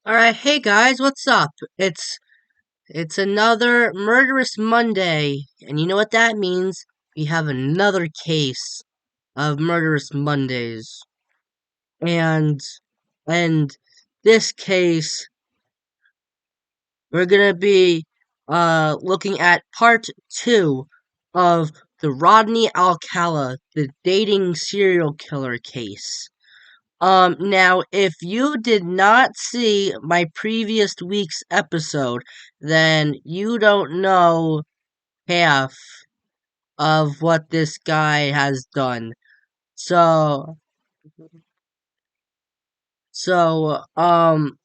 Alright, hey guys, what's up? It's another Murderous Monday, and you know what that means? We have another case of Murderous Mondays. And and this case we're gonna be looking at part two of the Rodney Alcala, the dating serial killer case. Now, if you did not see my previous week's episode, then you don't know half of what this guy has done. So, so, um,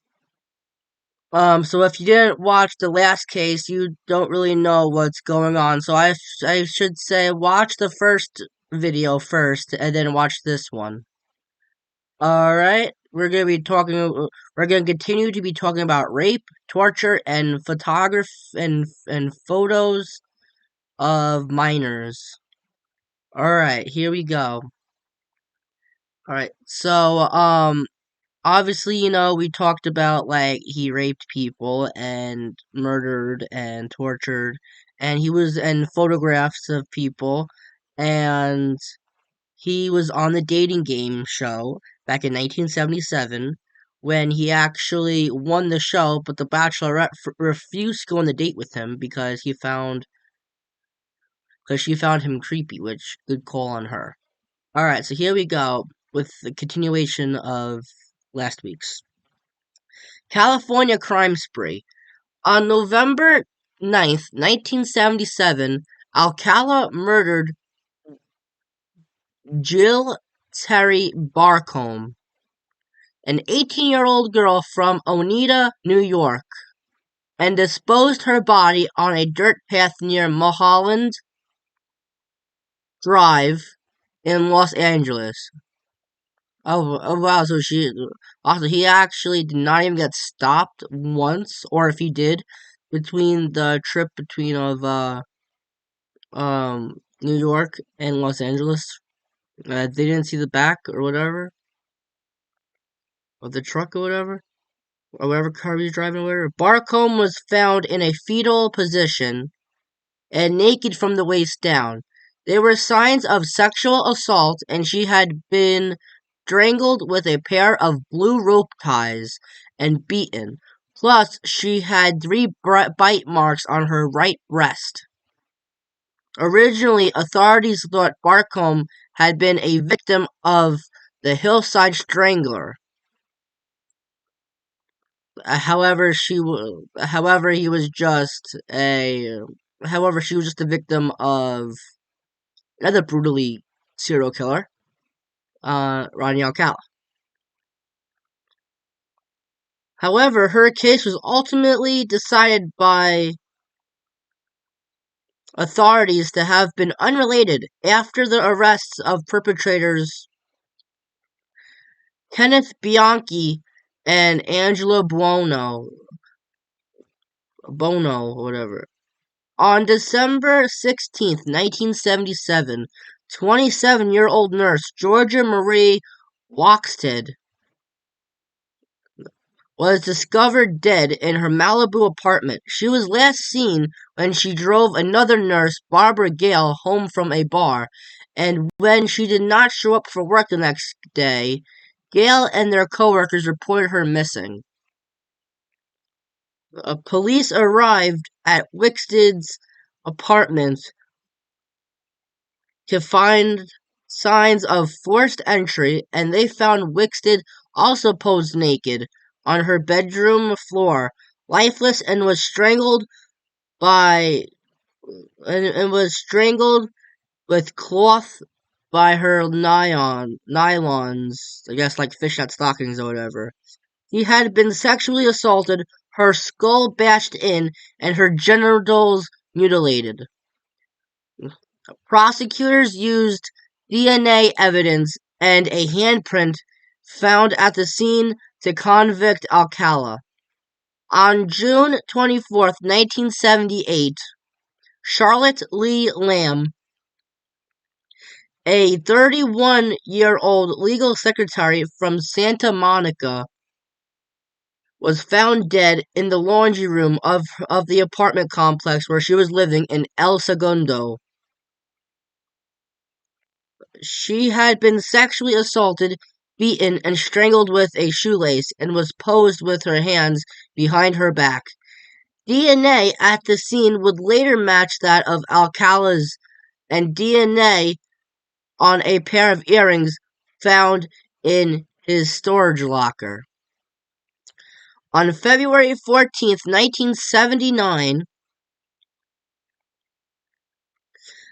so if you didn't watch the last case, you don't really know what's going on. So I should say watch the first video first, and then watch this one. Alright, we're gonna continue to be talking about rape, torture, and and photos of minors. Alright, here we go. Alright, obviously, we talked about, like, he raped people and murdered and tortured, and photographs of people, and he was on the dating game show back in 1977 when he actually won the show, but the Bachelorette refused to go on the date with him because she found him creepy, which good call on her. All right, so here we go with the continuation of last week's California crime spree. On November 9th, 1977, Alcala murdered Jill Terry Barcombe, an 18-year-old girl from Oneida, New York, and disposed her body on a dirt path near Mulholland Drive in Los Angeles. Oh wow, also he actually did not even get stopped once, or if he did, between the trip between of New York and Los Angeles. They didn't see the back or whatever of the truck or whatever car he was driving or whatever. Barcombe was found in a fetal position and naked from the waist down. There were signs of sexual assault, and she had been strangled with a pair of blue rope ties and beaten. Plus, she had three bite marks on her right breast. Originally, authorities thought Barcombe had been a victim of the Hillside Strangler. However, he was just a. However, she was just a victim of another brutally serial killer, Rodney Alcala. However, her case was ultimately decided by authorities to have been unrelated after the arrests of perpetrators Kenneth Bianchi and Angelo Bono, whatever. On December 16th, 1977, 27-year-old nurse Georgia Marie Walksted was discovered dead in her Malibu apartment. She was last seen when she drove another nurse, Barbara Gale, home from a bar, and when she did not show up for work the next day, Gale and their coworkers reported her missing. Police arrived at Wickstead's apartment to find signs of forced entry, and they found Wickstead also posed naked on her bedroom floor, lifeless, and was strangled with cloth by her nylons, I guess like fishnet stockings or whatever. He had been sexually assaulted, her skull bashed in, and her genitals mutilated. Prosecutors used DNA evidence and a handprint found at the scene to convict Alcala. On June 24th, 1978, Charlotte Lee Lamb, a 31-year-old legal secretary from Santa Monica, was found dead in the laundry room of the apartment complex where she was living in El Segundo. She had been sexually assaulted, beaten, and strangled with a shoelace, and was posed with her hands behind her back. DNA at the scene would later match that of Alcala's, and DNA on a pair of earrings found in his storage locker. On February 14th, 1979,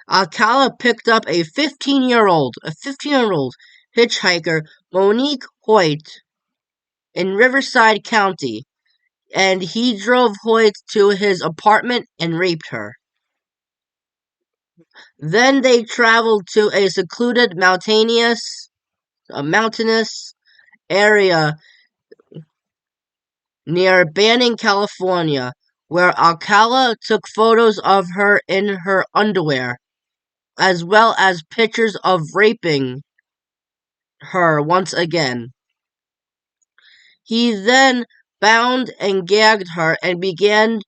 Alcala picked up a 15-year-old hitchhiker, Monique Hoyt, in Riverside County, and he drove Hoyt to his apartment and raped her. Then they traveled to a secluded mountainous area near Banning, California, where Alcala took photos of her in her underwear, as well as pictures of raping her once again. He then bound and gagged her and began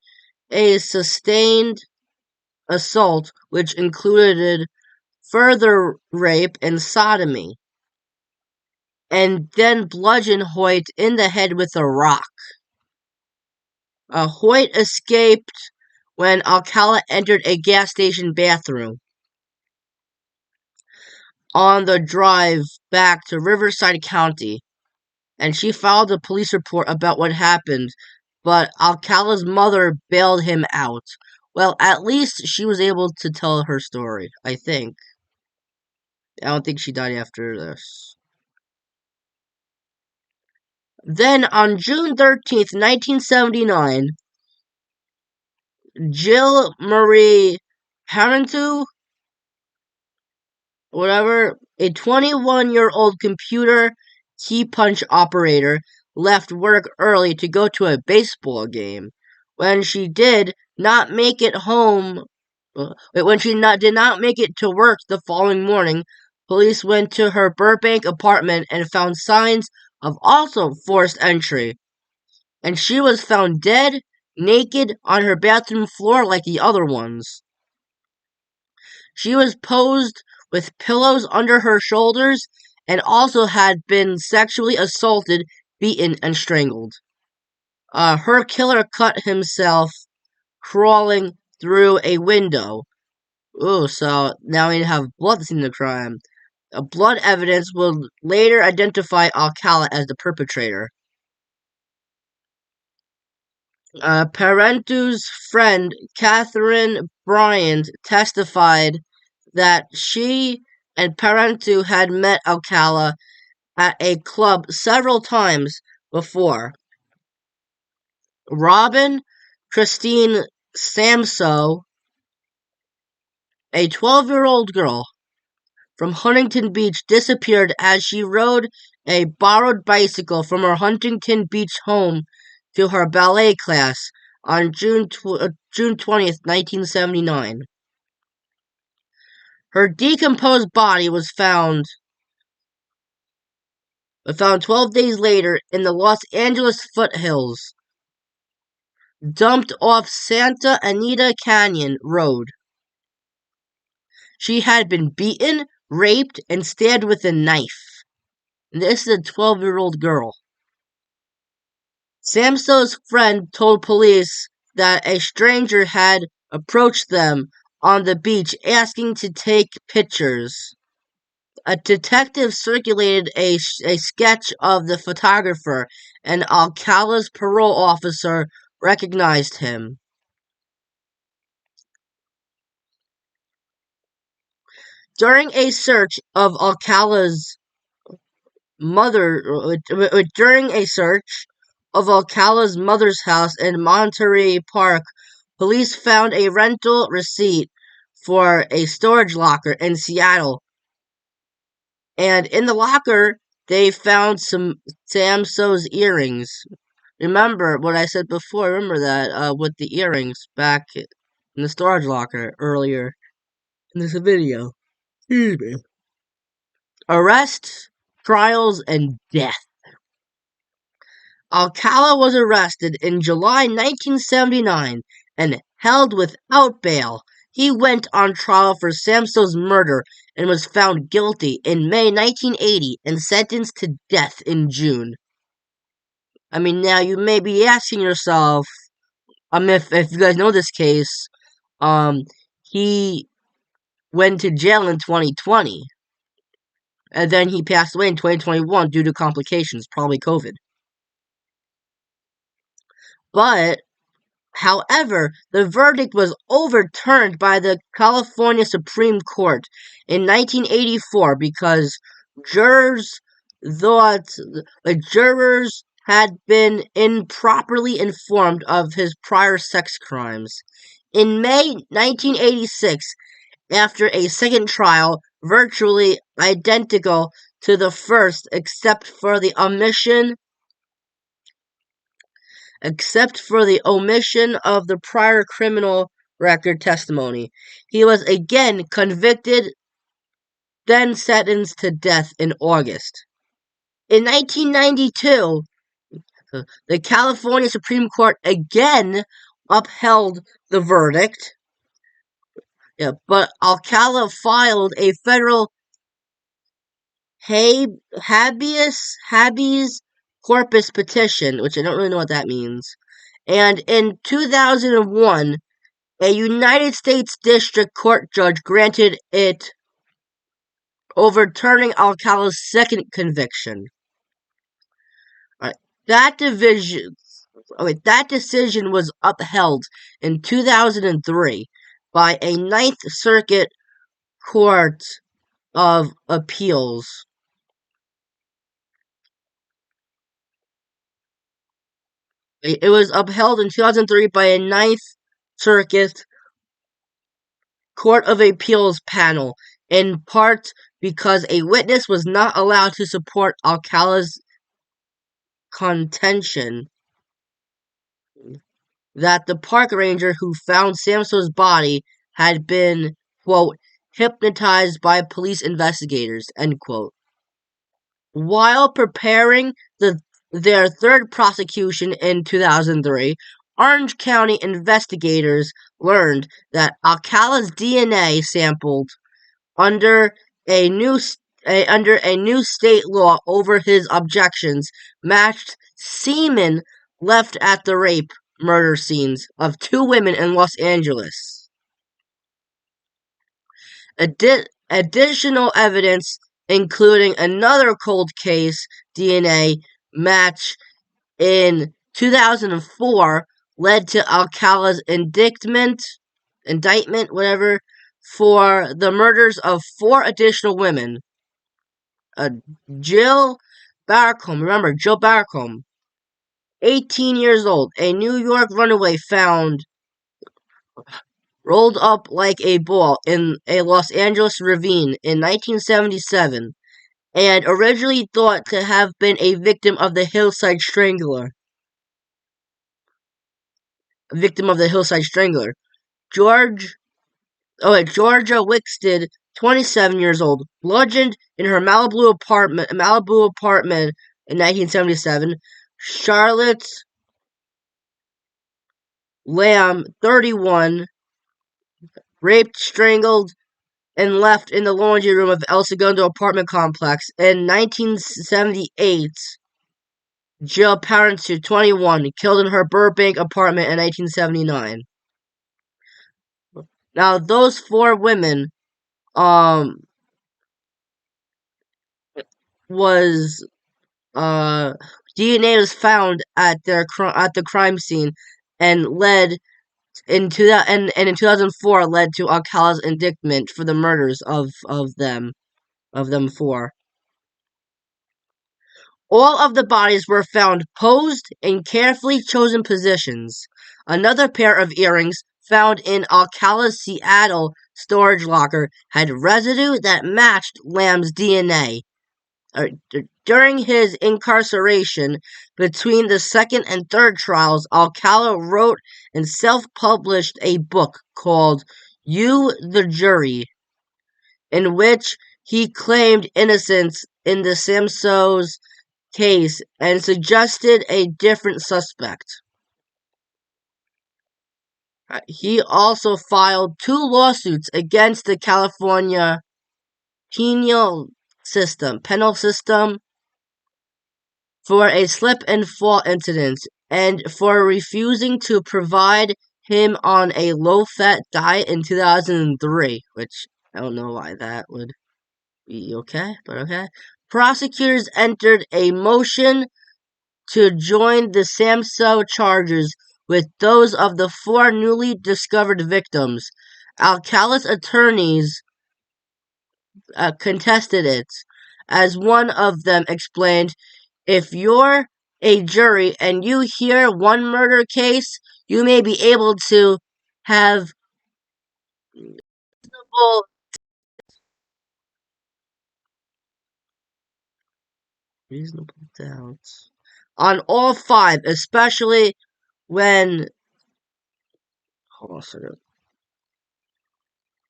a sustained assault, which included further rape and sodomy, and then bludgeoned Hoyt in the head with a rock. Hoyt escaped when Alcala entered a gas station bathroom. On the drive back to Riverside County, and she filed a police report about what happened, but Alcala's mother bailed him out. Well, at least she was able to tell her story, I think. I don't think she died after this. Then, on June 13th, 1979, Jill Marie Parenteau, whatever, a 21-year-old computer key punch operator, left work early to go to a baseball game. When she did not make it home, did not make it to work the following morning, police went to her Burbank apartment and found signs of also forced entry. And she was found dead, naked, on her bathroom floor like the other ones. She was posed with pillows under her shoulders and also had been sexually assaulted, beaten, and strangled. Her killer cut himself crawling through a window. Ooh, so now we have blood in the crime. Blood evidence will later identify Alcala as the perpetrator. Parenteau's friend, Catherine Bryant, testified that she and Parenteau had met Alcala at a club several times before. Robin Christine Samso, a 12-year-old girl from Huntington Beach, disappeared as she rode a borrowed bicycle from her Huntington Beach home to her ballet class on June 20th, 1979. Her decomposed body was found 12 days later in the Los Angeles foothills, dumped off Santa Anita Canyon Road. She had been beaten, raped, and stabbed with a knife. And this is a 12-year-old girl. Samso's friend told police that a stranger had approached them on the beach asking to take pictures. A detective circulated a sketch of the photographer, and Alcala's parole officer recognized him. During a search of Alcala's mother's house in Monterey Park, police found a rental receipt for a storage locker in Seattle. And in the locker, they found some Samso's earrings. Remember what I said before? Remember that with the earrings back in the storage locker earlier in this video. Excuse me. Arrests, trials, and death. Alcala was arrested in July 1979 and held without bail. He went on trial for Samso's murder and was found guilty in May 1980 and sentenced to death in June. I mean, now you may be asking yourself, if you guys know this case, he went to jail in 2020, and then he passed away in 2021 due to complications, probably COVID. But, however, the verdict was overturned by the California Supreme Court in 1984 because jurors thought the jurors had been improperly informed of his prior sex crimes. In May 1986, after a second trial virtually identical to the first except for the omission of the prior criminal record testimony, he was again convicted, then sentenced to death in August. In 1992, the California Supreme Court again upheld the verdict, but Alcala filed a federal habeas corpus petition, which I don't really know what that means. And in 2001, a United States District Court judge granted it, overturning Alcala's second conviction. That decision was upheld in 2003 by a Ninth Circuit Court of Appeals. It was upheld in 2003 by a Ninth Circuit Court of Appeals panel, in part because a witness was not allowed to support Alcala's contention that the park ranger who found Samso's body had been, quote, hypnotized by police investigators, end quote. While preparing their third prosecution in 2003, Orange County investigators learned that Alcala's DNA sampled under a new state law over his objections matched semen left at the rape murder scenes of two women in Los Angeles. Additional evidence, including another cold case DNA match in 2004, led to Alcala's indictment, for the murders of 4 additional women. Jill Barcombe, remember Jill Barcombe, 18 years old, a New York runaway found rolled up like a ball in a Los Angeles ravine in 1977, and originally thought to have been a victim of the Hillside Strangler. Georgia Wickstead, 27 years old, bludgeoned in her Malibu apartment in 1977. Charlotte Lamb, 31, raped, strangled, and left in the laundry room of El Segundo apartment complex. In 1978, Jill Parenteau, 21, killed in her Burbank apartment in 1979. Now, those 4 women, DNA was found at the crime scene, and in 2004 led to Alcala's indictment for the murders of them 4. All of the bodies were found posed in carefully chosen positions. Another pair of earrings found in Alcala's Seattle storage locker had residue that matched Lamb's DNA. During his incarceration, between the second and third trials, Alcala wrote and self-published a book called You, the Jury, in which he claimed innocence in the Samso's case and suggested a different suspect. He also filed 2 lawsuits against the California penal system for a slip and fall incident and for refusing to provide him on a low-fat diet in 2003, which I don't know why that would be okay, but okay. Prosecutors entered a motion to join the Samso charges with those of the 4 newly discovered victims. Alcala's attorneys contested it, as one of them explained, "If you're a jury and you hear one murder case, you may be able to have reasonable doubts on all 5, especially when." Hold on a second.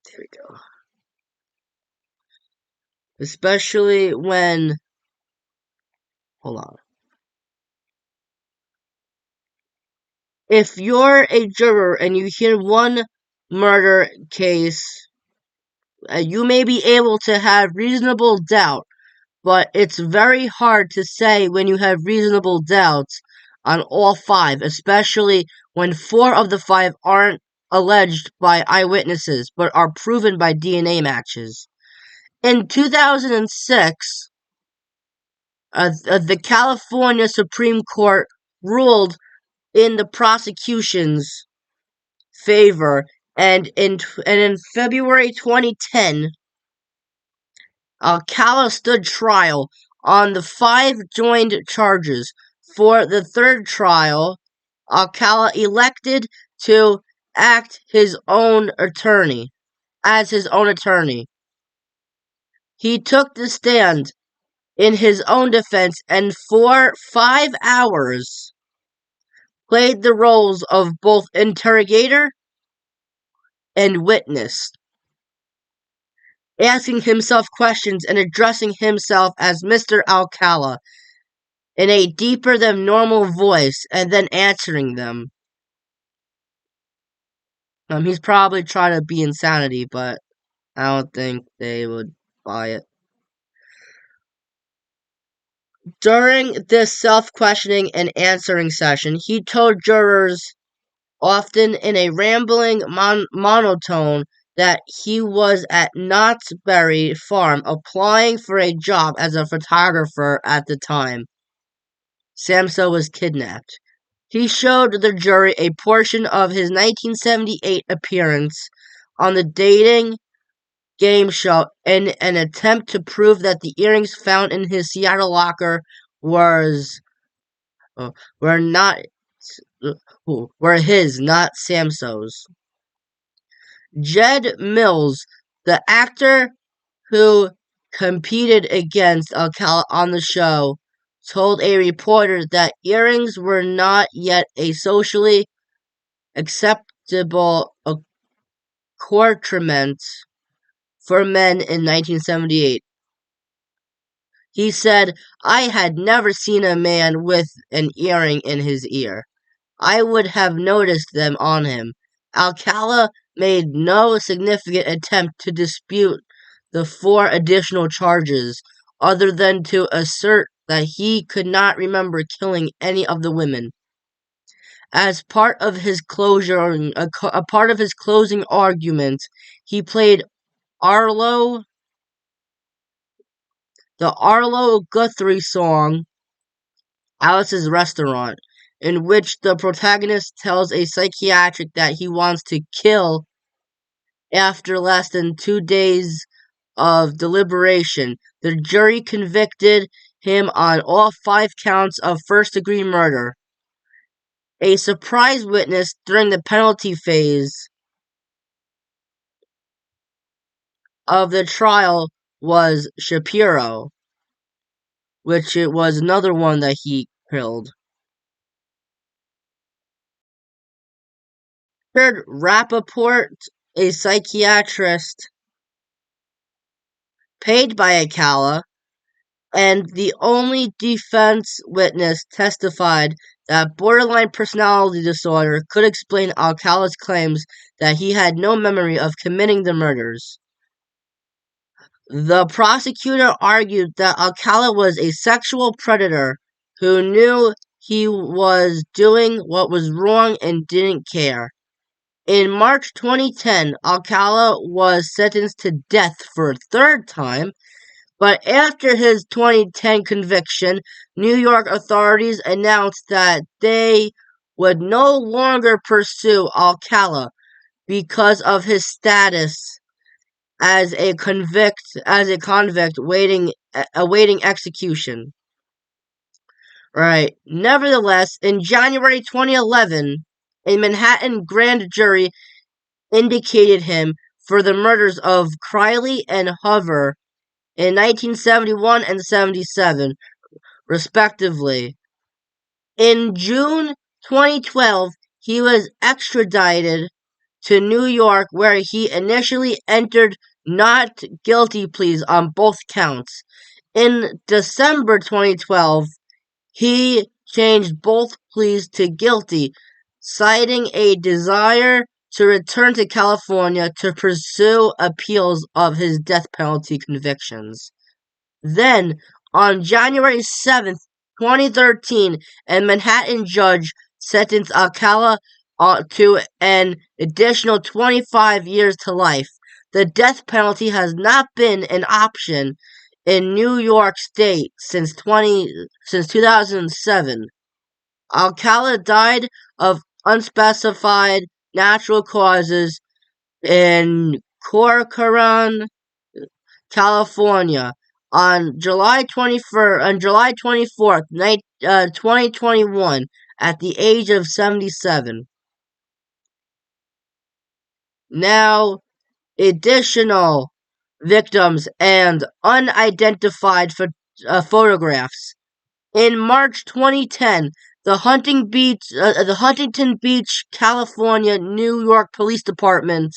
There we go. Especially when. Hold on. If you're a juror and you hear one murder case, you may be able to have reasonable doubt, but it's very hard to say when you have reasonable doubts on all 5, especially when 4 of the 5 aren't alleged by eyewitnesses, but are proven by DNA matches. In 2006, the California Supreme Court ruled in the prosecution's favor, and in February 2010, Alcala stood trial on the 5 joined charges. For the 3rd trial, Alcala elected to act his own attorney. As his own attorney, he took the stand in his own defense and for 5 hours played the roles of both interrogator and witness, asking himself questions and addressing himself as Mr. Alcala in a deeper than normal voice and then answering them. He's probably trying to be insanity, but I don't think they would buy it. During this self-questioning and answering session, he told jurors, often in a rambling monotone, that he was at Knott's Berry Farm applying for a job as a photographer at the time Samso was kidnapped. He showed the jury a portion of his 1978 appearance on the dating game show in an attempt to prove that the earrings found in his Seattle locker were his, not Samso's. Jed Mills, the actor who competed against Alcala on the show, told a reporter that earrings were not yet a socially acceptable accoutrement for men in 1978. He said, "I had never seen a man with an earring in his ear. I would have noticed them on him." Alcala made no significant attempt to dispute the 4 additional charges, other than to assert that he could not remember killing any of the women. As part of his closing argument, he played the Arlo Guthrie song, Alice's Restaurant, in which the protagonist tells a psychiatric that he wants to kill after less than 2 days of deliberation. The jury convicted him on all 5 counts of first-degree murder. A surprise witness during the penalty phase of the trial was Shapiro, which it was another one that he killed. Richard Rappaport, a psychiatrist paid by Alcala, and the only defense witness testified that borderline personality disorder could explain Alcala's claims that he had no memory of committing the murders. The prosecutor argued that Alcala was a sexual predator who knew he was doing what was wrong and didn't care. In March 2010, Alcala was sentenced to death for a third time, but after his 2010 conviction, New York authorities announced that they would no longer pursue Alcala because of his status as a convict awaiting execution. Right. Nevertheless, in January 2011, a Manhattan grand jury indicated him for the murders of Criley and Hoover in 1971 and 77, respectively. In June 2012, he was extradited to New York, where he initially entered not guilty pleas on both counts. In December 2012, he changed both pleas to guilty, citing a desire to return to California to pursue appeals of his death penalty convictions. Then, on January 7th, 2013, a Manhattan judge sentenced Alcala to an additional 25 years to life. The death penalty has not been an option in New York State since 2007. Alcala died of unspecified natural causes in Corcoran, California, on July 24th, 2021, at the age of 77. Now, additional victims and unidentified photographs. In March 2010, the Huntington Beach, California, New York Police Department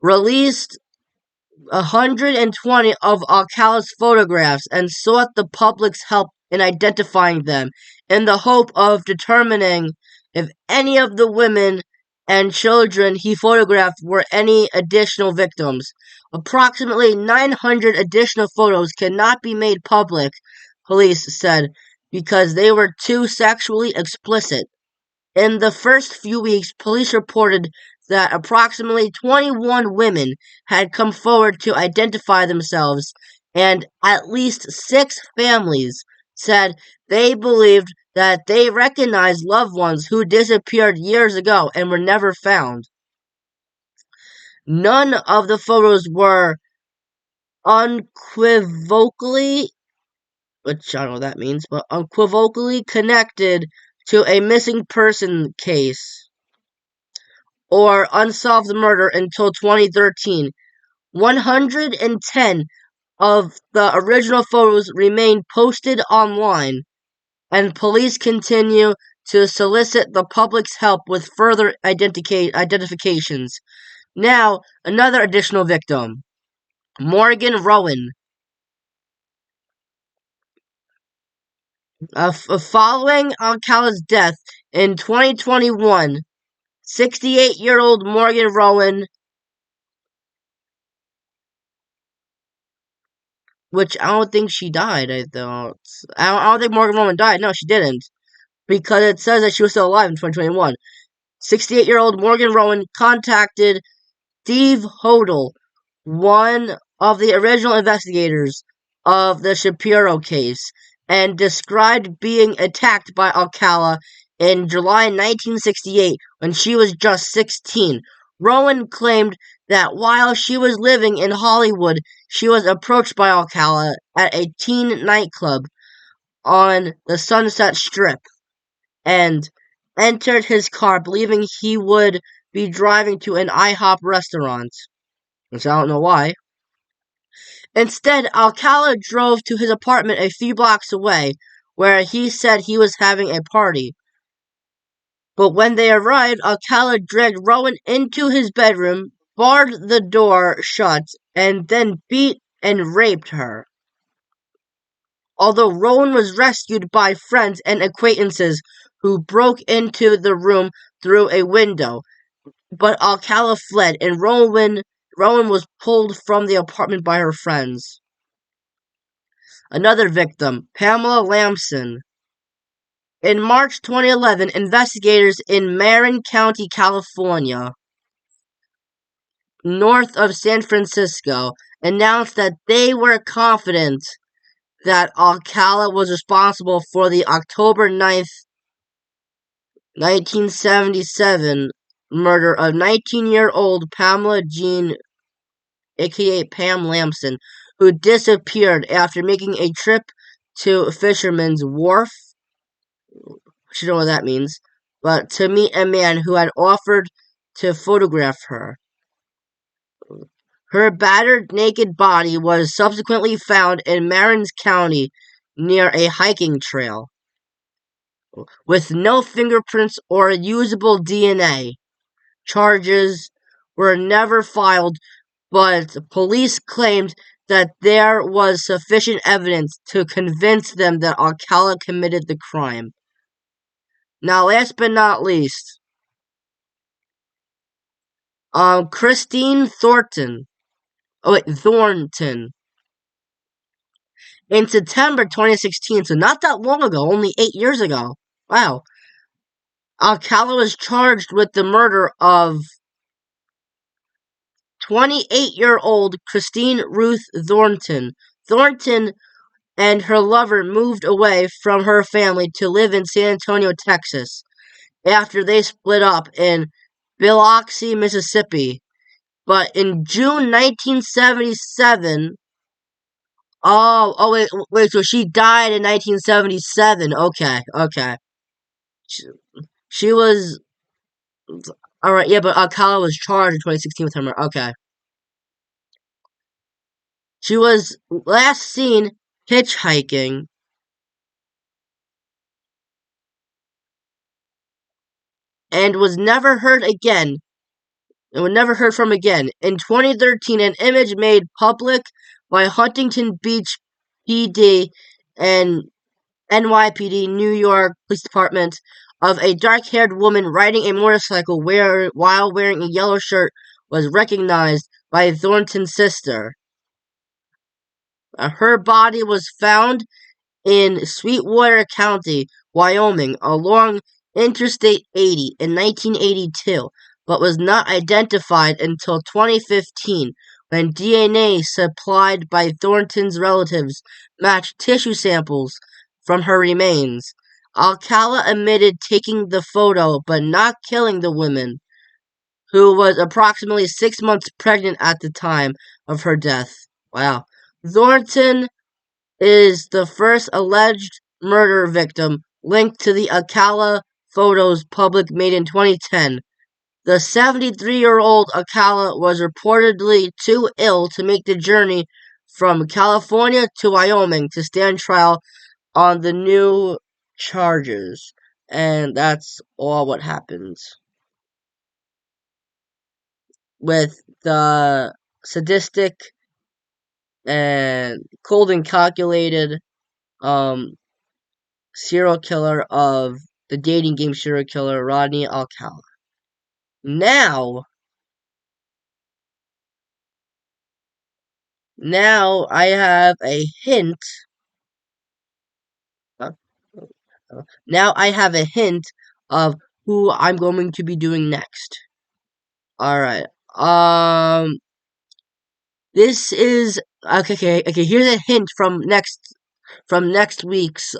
released 120 of Alcala's photographs and sought the public's help in identifying them, in the hope of determining if any of the women and children he photographed were any additional victims. Approximately 900 additional photos cannot be made public, police said, because they were too sexually explicit. In the first few weeks, police reported that approximately 21 women had come forward to identify themselves, and at least 6 families said they believed that they recognized loved ones who disappeared years ago and were never found. None of the photos were unequivocally, which I don't know what that means, but unequivocally connected to a missing person case or unsolved murder until 2013. 110 of the original photos remain posted online, and police continue to solicit the public's help with further identifications. Now, another additional victim, Morgan Rowan. Following Alcala's death in 2021, 68-year-old Morgan Rowan, which I don't think she died, I don't think Morgan Rowan died. No, she didn't. Because it says that she was still alive in 2021. 68-year-old Morgan Rowan contacted Steve Hodel, one of the original investigators of the Shapiro case, and described being attacked by Alcala in July 1968 when she was just 16. Rowan claimed that while she was living in Hollywood, she was approached by Alcala at a teen nightclub on the Sunset Strip and entered his car believing he would be driving to an IHOP restaurant, which I don't know why. Instead, Alcala drove to his apartment a few blocks away, where he said he was having a party. But when they arrived, Alcala dragged Rowan into his bedroom, barred the door shut, and then beat and raped her. Although Rowan was rescued by friends and acquaintances who broke into the room through a window, but Alcala fled, and Rowan was pulled from the apartment by her friends. Another victim, Pamela Lamson. In March 2011, investigators in Marin County, California, north of San Francisco, announced that they were confident that Alcala was responsible for the October 9th, 1977 murder of 19-year-old Pamela Jean, aka Pam Lamson, who disappeared after making a trip to Fisherman's Wharf. I don't know what that means, but to meet a man who had offered to photograph her. Her battered, naked body was subsequently found in Marin County near a hiking trail, with no fingerprints or usable DNA. Charges were never filed, but police claimed that there was sufficient evidence to convince them that Alcala committed the crime. Now, last but not least, Christine Thornton. Thornton. In September 2016, so not that long ago, only 8 years ago. Wow. Alcala was charged with the murder of 28-year-old Christine Ruth Thornton. Thornton and her lover moved away from her family to live in San Antonio, Texas, after they split up in Biloxi, Mississippi. But in June 1977, wait, so she died in 1977. Okay. She was, alright, yeah, but Alcala was charged in 2016 with her murder. Okay. She was last seen hitchhiking and was never heard again and was never heard from again. In 2013, an image made public by Huntington Beach PD and NYPD, New York Police Department, of a dark-haired woman riding a motorcycle while wearing a yellow shirt was recognized by Thornton's sister. Her body was found in Sweetwater County, Wyoming, along Interstate 80 in 1982, but was not identified until 2015 when DNA supplied by Thornton's relatives matched tissue samples from her remains. Alcala admitted taking the photo but not killing the woman, who was approximately 6 months pregnant at the time of her death. Wow. Thornton is the first alleged murder victim linked to the Alcala photos public made in 2010. The 73-year-old Alcala was reportedly too ill to make the journey from California to Wyoming to stand trial on the new charges. And that's all what happens with the sadistic and cold and calculated serial killer of the dating game serial killer Rodney Alcala. Now I have a hint. Now I have a hint of who I'm going to be doing next. Alright. This is okay. Here's a hint from next week's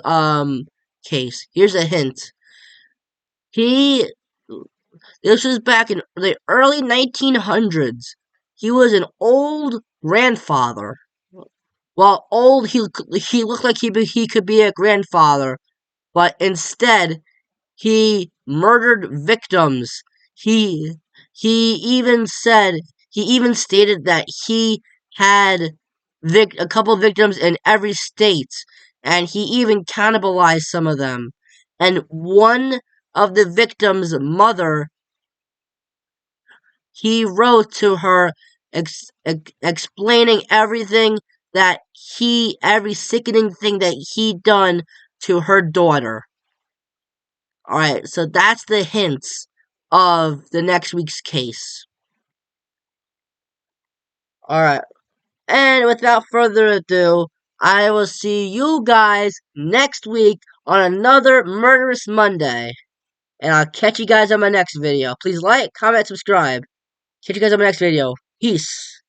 case. Here's a hint. This was back in the early 1900s. He was an old grandfather. While old, he looked like he could be a grandfather, but instead he murdered victims. He even stated that he had a couple victims in every state, and he even cannibalized some of them. And one of the victims' mother, he wrote to her explaining everything every sickening thing that he done to her daughter. Alright, so that's the hints of the next week's case. Alright, and without further ado, I will see you guys next week on another Murderous Monday. And I'll catch you guys on my next video. Please like, comment, subscribe. Catch you guys on my next video. Peace.